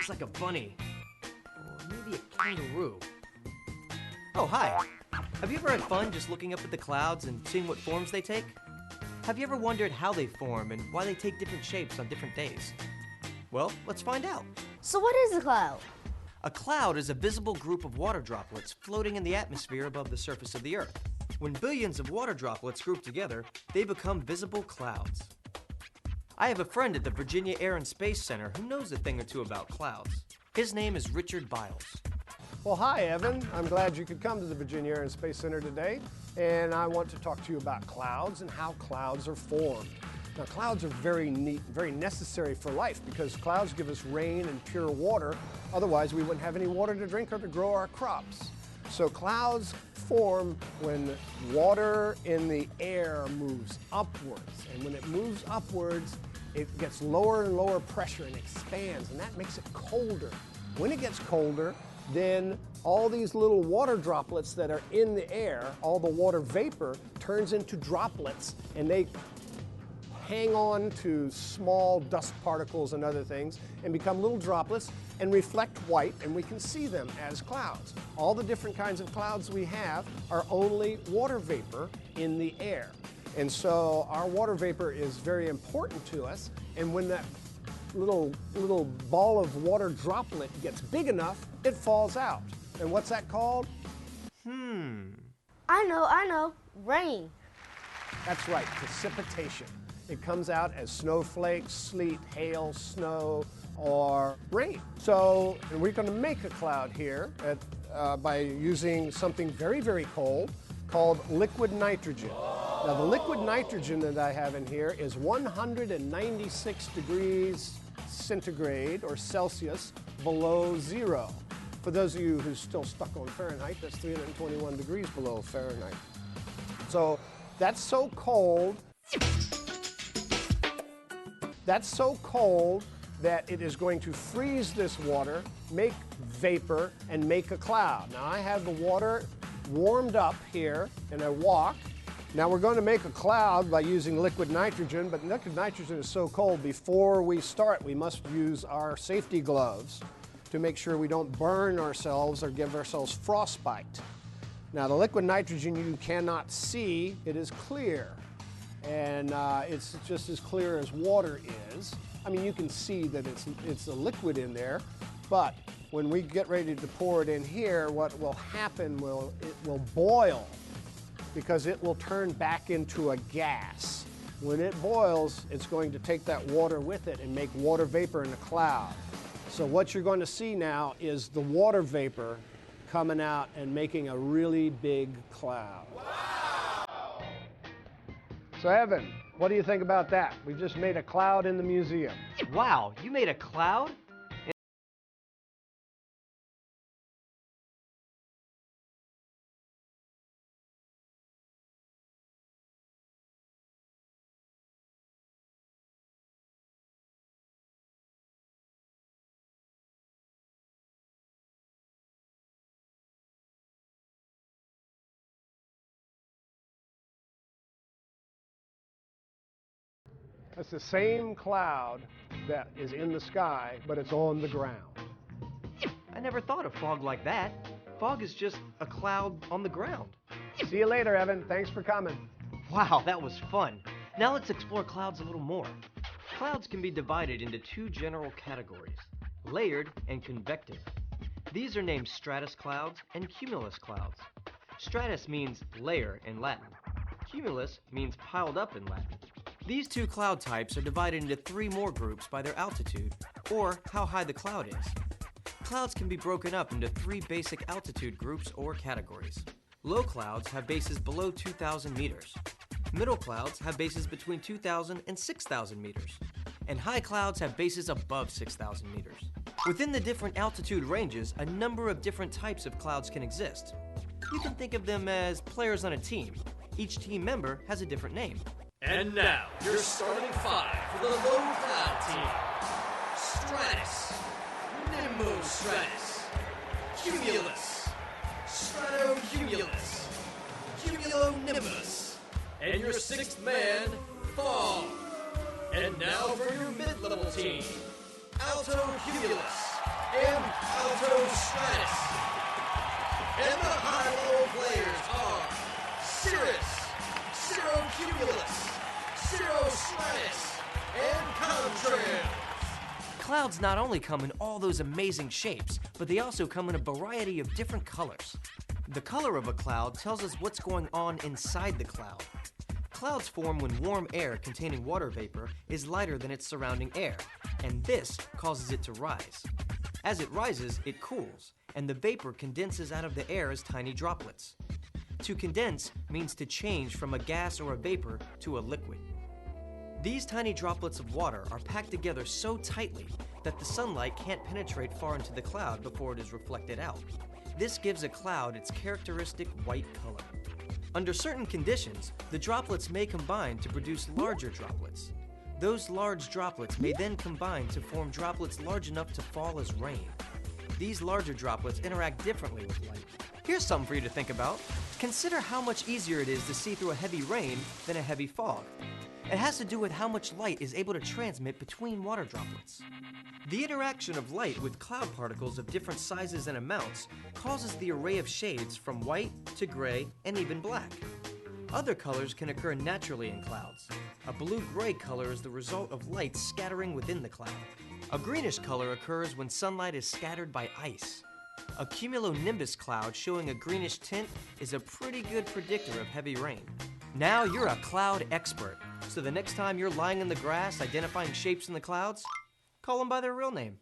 looks like a bunny. Or maybe a kangaroo. Oh, hi. Have you ever had fun just looking up at the clouds and seeing what forms they take? Have you ever wondered how they form and why they take different shapes on different days? Well, let's find out. So what is a cloud? A cloud is a visible group of water droplets floating in the atmosphere above the surface of the Earth. When billions of water droplets group together, they become visible clouds. I have a friend at the Virginia Air and Space Center who knows a thing or two about clouds. His name is Richard Biles. Well, hi, Evan. I'm glad you could come to the Virginia Air and Space Center today, and I want to talk to you about clouds and how clouds are formed. Now, clouds are very neat, very necessary for life because clouds give us rain and pure water. Otherwise, we wouldn't have any water to drink or to grow our crops. So clouds form when water in the air moves upwards, and when it moves upwards, it gets lower and lower pressure and expands, and that makes it colder. When it gets colder, then all these little water droplets that are in the air, all the water vapor, turns into droplets, and they hang on to small dust particles and other things and become little droplets and reflect white, and we can see them as clouds. All the different kinds of clouds we have are only water vapor in the air. And so our water vapor is very important to us, and when that little ball of water droplet gets big enough, it falls out. And what's that called? I know. Rain. That's right, precipitation. It comes out as snowflakes, sleet, hail, snow, or rain. So, and we're going to make a cloud here by using something very, very cold called liquid nitrogen. Now, the liquid nitrogen that I have in here is 196 degrees centigrade or Celsius below zero. For those of you who's still stuck on Fahrenheit, that's 321 degrees below Fahrenheit. So that's so cold. That's so cold that it is going to freeze this water, make vapor, and make a cloud. Now I have the water warmed up here in a wok. Now we're going to make a cloud by using liquid nitrogen, but liquid nitrogen is so cold, before we start we must use our safety gloves to make sure we don't burn ourselves or give ourselves frostbite. Now the liquid nitrogen you cannot see, it is clear. And it's just as clear as water is. I mean, you can see that it's a liquid in there, but when we get ready to pour it in here, what will happen it will boil, because it will turn back into a gas. When it boils, it's going to take that water with it and make water vapor in a cloud. So what you're going to see now is the water vapor coming out and making a really big cloud. Wow! So Evan, what do you think about that? We've just made a cloud in the museum. Wow, you made a cloud? That's the same cloud that is in the sky, but it's on the ground. I never thought of fog like that. Fog is just a cloud on the ground. See you later, Evan. Thanks for coming. Wow, that was fun. Now let's explore clouds a little more. Clouds can be divided into two general categories, layered and convective. These are named stratus clouds and cumulus clouds. Stratus means layer in Latin. Cumulus means piled up in Latin. These two cloud types are divided into three more groups by their altitude, or how high the cloud is. Clouds can be broken up into three basic altitude groups or categories. Low clouds have bases below 2,000 meters. Middle clouds have bases between 2,000 and 6,000 meters. And high clouds have bases above 6,000 meters. Within the different altitude ranges, a number of different types of clouds can exist. You can think of them as players on a team. Each team member has a different name. And now, your starting five for the low cloud team. Stratus, Nimbostratus, Cumulus, Stratocumulus, Cumulonimbus, and your sixth man, Fog. And now for your mid-level team, Altocumulus, and altostratus. And the high-low players are cirrus, cirrocumulus, cirrostratus, and contrails. Clouds not only come in all those amazing shapes, but they also come in a variety of different colors. The color of a cloud tells us what's going on inside the cloud. Clouds form when warm air containing water vapor is lighter than its surrounding air, and this causes it to rise. As it rises, it cools, and the vapor condenses out of the air as tiny droplets. To condense means to change from a gas or a vapor to a liquid. These tiny droplets of water are packed together so tightly that the sunlight can't penetrate far into the cloud before it is reflected out. This gives a cloud its characteristic white color. Under certain conditions, the droplets may combine to produce larger droplets. Those large droplets may then combine to form droplets large enough to fall as rain. These larger droplets interact differently with light. Here's something for you to think about. Consider how much easier it is to see through a heavy rain than a heavy fog. It has to do with how much light is able to transmit between water droplets. The interaction of light with cloud particles of different sizes and amounts causes the array of shades from white to gray and even black. Other colors can occur naturally in clouds. A blue-gray color is the result of light scattering within the cloud. A greenish color occurs when sunlight is scattered by ice. A cumulonimbus cloud showing a greenish tint is a pretty good predictor of heavy rain. Now you're a cloud expert, so the next time you're lying in the grass identifying shapes in the clouds, call them by their real name.